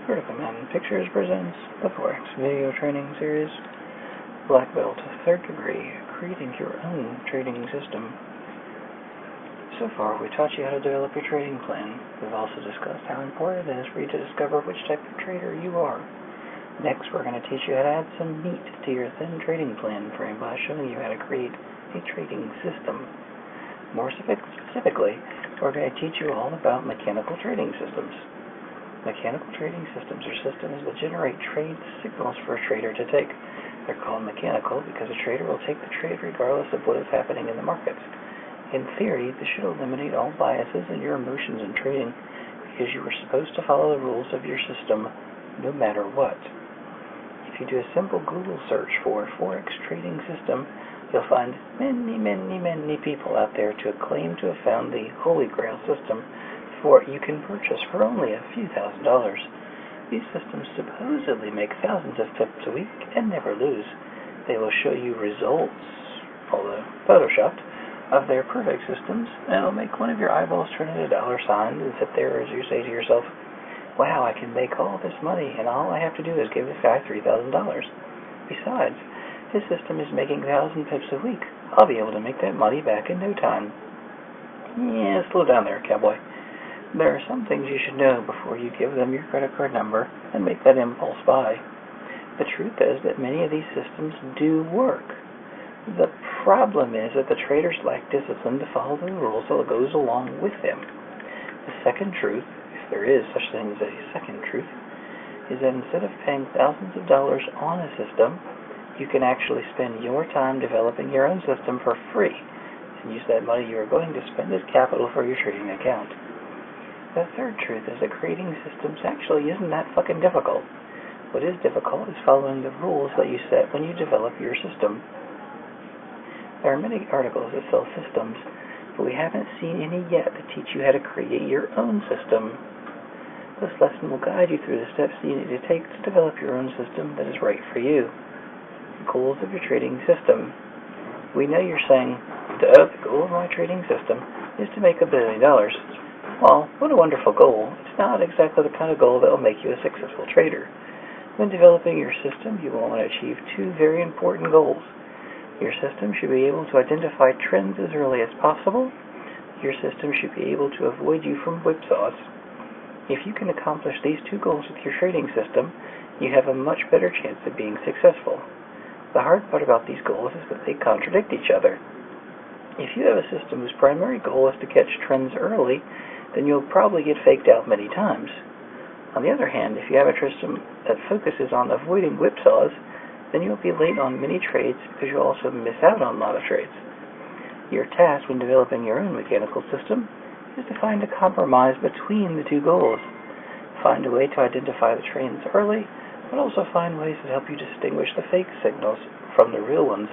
Vertical Mountain Pictures presents the Forex video training series, Black Belt, 3rd degree, creating your own trading system. So far, we taught you how to develop your trading plan. We've also discussed how important it is for you to discover which type of trader you are. Next, we're going to teach you how to add some meat to your thin trading plan frame by showing you how to create a trading system. More specifically, we're going to teach you all about mechanical trading systems. Mechanical trading systems are systems that generate trade signals for a trader to take. They're called mechanical because a trader will take the trade regardless of what is happening in the markets. In theory, this should eliminate all biases in your emotions in trading because you are supposed to follow the rules of your system no matter what. If you do a simple Google search for Forex trading system, you'll find many people out there to claim to have found the Holy Grail system for you can purchase for only a few $1,000s. These systems supposedly make thousands of pips a week and never lose. They will show you results, although photoshopped, of their perfect systems, and it'll make one of your eyeballs turn into a dollar sign and sit there as you say to yourself, wow, I can make all this money and all I have to do is give this guy $3,000. Besides, his system is making 1,000 pips a week. I'll be able to make that money back in no time. Yeah, slow down there, cowboy. There are some things you should know before you give them your credit card number and make that impulse buy. The truth is that many of these systems do work. The problem is that the traders lack discipline to follow the rules that goes along with them. The second truth, if there is such thing as a second truth, is that instead of paying thousands of dollars on a system, you can actually spend your time developing your own system for free and use that money you are going to spend as capital for your trading account. The third truth is that creating systems actually isn't that fucking difficult. What is difficult is following the rules that you set when you develop your system. There are many articles that sell systems, but we haven't seen any yet that teach you how to create your own system. This lesson will guide you through the steps you need to take to develop your own system that is right for you. Goals of your trading system. We know you're saying, duh, the goal of my trading system is to make $1 billion. Well, what a wonderful goal. It's not exactly the kind of goal that will make you a successful trader. When developing your system, you will want to achieve two very important goals. Your system should be able to identify trends as early as possible. Your system should be able to avoid you from whipsaws. If you can accomplish these two goals with your trading system, you have a much better chance of being successful. The hard part about these goals is that they contradict each other. If you have a system whose primary goal is to catch trends early, then you'll probably get faked out many times. On the other hand, if you have a system that focuses on avoiding whipsaws, then you'll be late on many trades because you'll also miss out on a lot of trades. Your task when developing your own mechanical system is to find a compromise between the two goals. Find a way to identify the trends early, but also find ways that help you distinguish the fake signals from the real ones.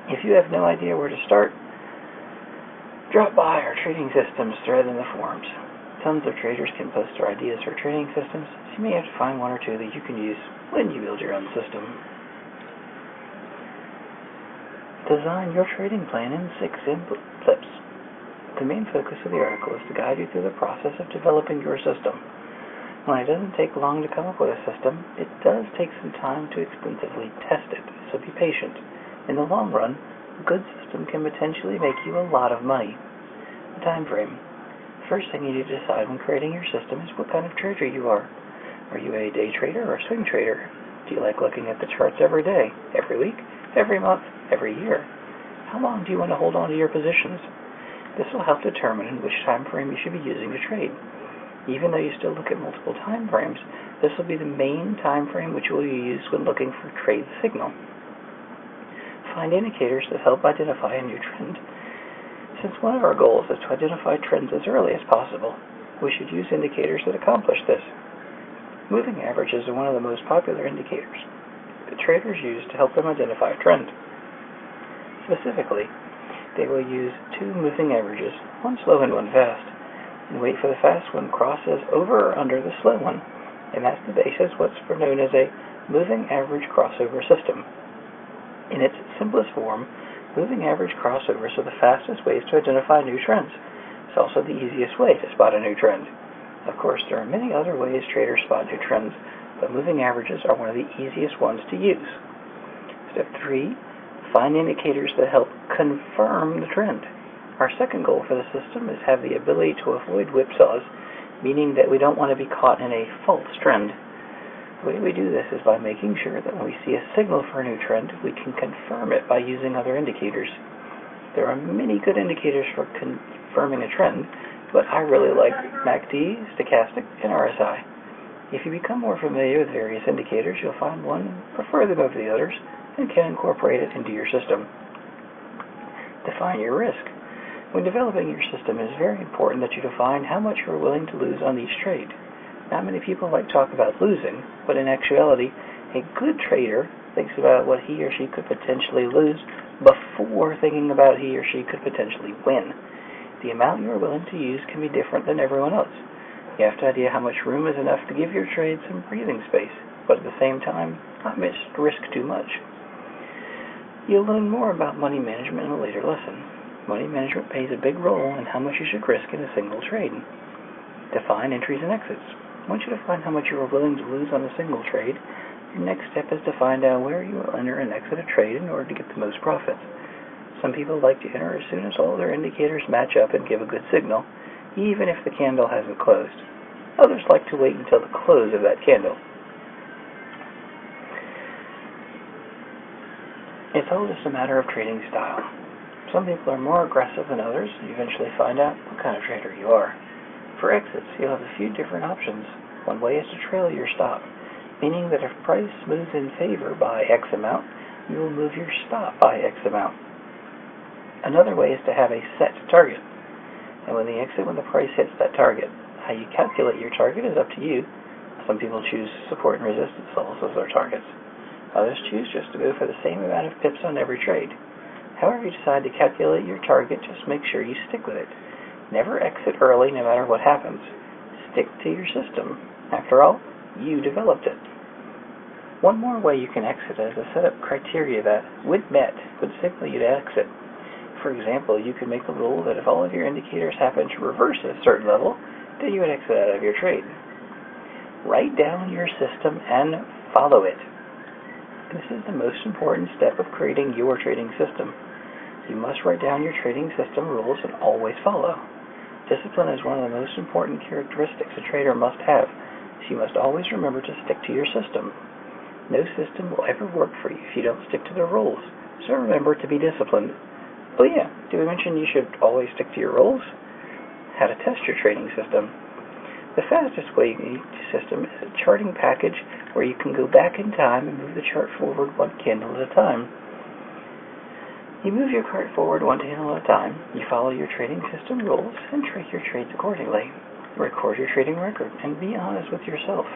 If you have no idea where to start, drop by our trading systems thread in the forums. Tons of traders can post their ideas for trading systems, so you may have to find one or two that you can use when you build your own system. Design your trading plan in 6 simple steps. The main focus of the article is to guide you through the process of developing your system. While it doesn't take long to come up with a system, it does take some time to extensively test it, so be patient. In the long run, a good system can potentially make you a lot of money. The time frame. The first thing you need to decide when creating your system is what kind of trader you are. Are you a day trader or a swing trader? Do you like looking at the charts every day, every week, every month, every year? How long do you want to hold on to your positions? This will help determine which time frame you should be using to trade. Even though you still look at multiple time frames, this will be the main time frame which you will use when looking for trade signal. Find indicators that help identify a new trend. Since one of our goals is to identify trends as early as possible, we should use indicators that accomplish this. Moving averages are one of the most popular indicators that traders use to help them identify a trend. Specifically, they will use 2 moving averages, one slow and one fast, and wait for the fast one crosses over or under the slow one, and that's the basis of what's known as a moving average crossover system. In its simplest form, moving average crossovers are the fastest ways to identify new trends. It's also the easiest way to spot a new trend. Of course, there are many other ways traders spot new trends, but moving averages are one of the easiest ones to use. Step 3, find indicators that help confirm the trend. Our second goal for the system is to have the ability to avoid whipsaws, meaning that we don't want to be caught in a false trend. The way we do this is by making sure that when we see a signal for a new trend, we can confirm it by using other indicators. There are many good indicators for confirming a trend, but I really like MACD, Stochastic, and RSI. If you become more familiar with various indicators, you'll find one prefer them over the others and can incorporate it into your system. Define your risk. When developing your system, it is very important that you define how much you are willing to lose on each trade. Not many people like to talk about losing, but in actuality, a good trader thinks about what he or she could potentially lose before thinking about he or she could potentially win. The amount you are willing to use can be different than everyone else. You have to idea how much room is enough to give your trade some breathing space, but at the same time, not risk too much. You'll learn more about money management in a later lesson. Money management plays a big role in how much you should risk in a single trade. Define entries and exits. Once you define how much you are willing to lose on a single trade, your next step is to find out where you will enter and exit a trade in order to get the most profits. Some people like to enter as soon as all their indicators match up and give a good signal, even if the candle hasn't closed. Others like to wait until the close of that candle. It's all just a matter of trading style. Some people are more aggressive than others, and you eventually find out what kind of trader you are. For exits, you'll have a few different options. One way is to trail your stop, meaning that if price moves in favor by X amount, you will move your stop by X amount. Another way is to have a set target, and when the price hits that target. How you calculate your target is up to you. Some people choose support and resistance levels as their targets. Others choose just to go for the same amount of pips on every trade. However you decide to calculate your target, just make sure you stick with it. Never exit early no matter what happens. Stick to your system. After all, you developed it. One more way you can exit is to set up criteria that, when met, would signal you to exit. For example, you could make a rule that if all of your indicators happen to reverse at a certain level, then you would exit out of your trade. Write down your system and follow it. This is the most important step of creating your trading system. You must write down your trading system rules and always follow. Discipline is one of the most important characteristics a trader must have, so you must always remember to stick to your system. No system will ever work for you if you don't stick to the rules, so remember to be disciplined. Oh yeah, did we mention you should always stick to your rules? How to test your trading system. The fastest way to use the system is a charting package where you can go back in time and move the chart forward one candle at a time. You move your chart forward one candle at a time, you follow your trading system rules, and track your trades accordingly. Record your trading record, and be honest with yourself.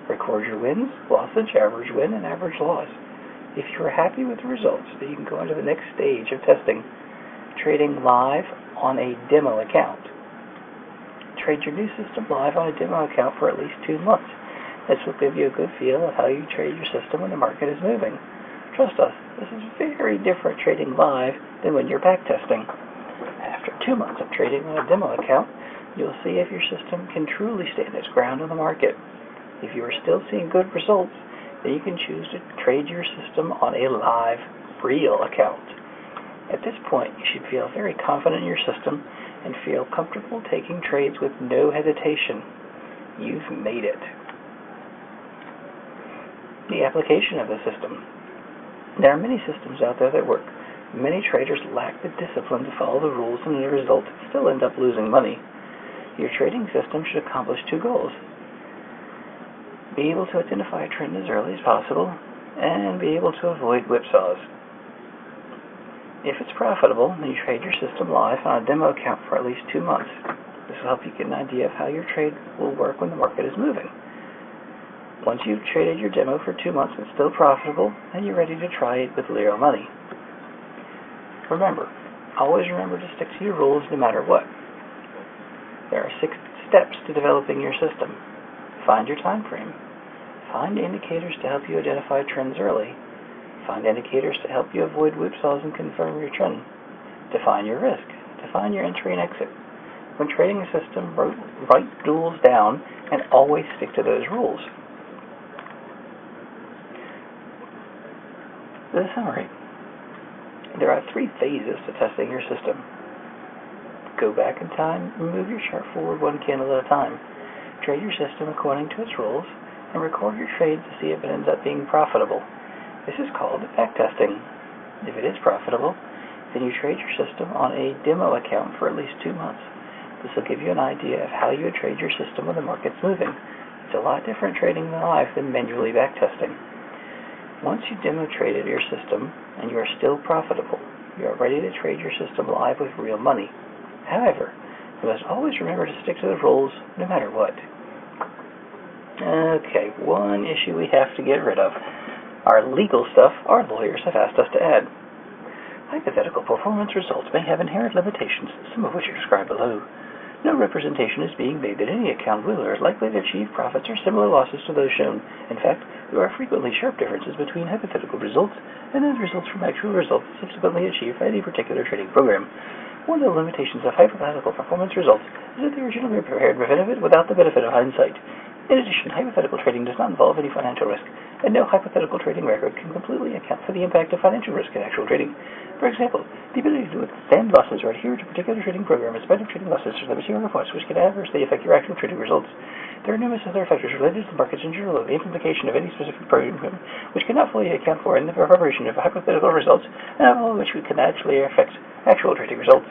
Record your wins, losses, average win, and average loss. If you are happy with the results, then you can go on to the next stage of testing, trading live on a demo account. Trade your new system live on a demo account for at least 2 months. This will give you a good feel of how you trade your system when the market is moving. Trust us, this is very different trading live than when you're backtesting. After 2 months of trading on a demo account, you'll see if your system can truly stand its ground on the market. If you are still seeing good results, then you can choose to trade your system on a live, real account. At this point, you should feel very confident in your system and feel comfortable taking trades with no hesitation. You've made it. The application of the system. There are many systems out there that work. Many traders lack the discipline to follow the rules, and as a result, still end up losing money. Your trading system should accomplish 2 goals. Be able to identify a trend as early as possible, and be able to avoid whipsaws. If it's profitable, then you trade your system live on a demo account for at least 2 months. This will help you get an idea of how your trade will work when the market is moving. Once you've traded your demo for 2 months and it's still profitable, then you're ready to try it with real money. Always remember to stick to your rules no matter what. There are 6 steps to developing your system. Find your time frame. Find indicators to help you identify trends early. Find indicators to help you avoid whipsaws and confirm your trend. Define your risk. Define your entry and exit. when trading a system, write rules down and always stick to those rules. The summary. There are 3 phases to testing your system. Go back in time and move your chart forward 1 candle at a time. Trade your system according to its rules and record your trades to see if it ends up being profitable. This is called backtesting. If it is profitable, then you trade your system on a demo account for at least 2 months. This will give you an idea of how you would trade your system when the market's moving. It's a lot different trading live than manually backtesting. Once you demo traded your system and you are still profitable, you are ready to trade your system live with real money. However, you must always remember to stick to the rules no matter what. Okay, one issue we have to get rid of. Our legal stuff our lawyers have asked us to add. Hypothetical performance results may have inherent limitations, some of which are described below. No representation is being made that any account will or is likely to achieve profits or similar losses to those shown. In fact, there are frequently sharp differences between hypothetical results and those results from actual results subsequently achieved by any particular trading program. One of the limitations of hypothetical performance results is that they are generally prepared without the benefit of hindsight. In addition, hypothetical trading does not involve any financial risk, and no hypothetical trading record can completely account for the impact of financial risk in actual trading. For example, the ability to withstand losses or adhere to a particular trading program in spite of trading losses are the material reports which can adversely affect your actual trading results. There are numerous other factors related to the markets in general, the implementation of any specific program which cannot fully account for in the preparation of hypothetical results, and all of which can actually affect actual trading results.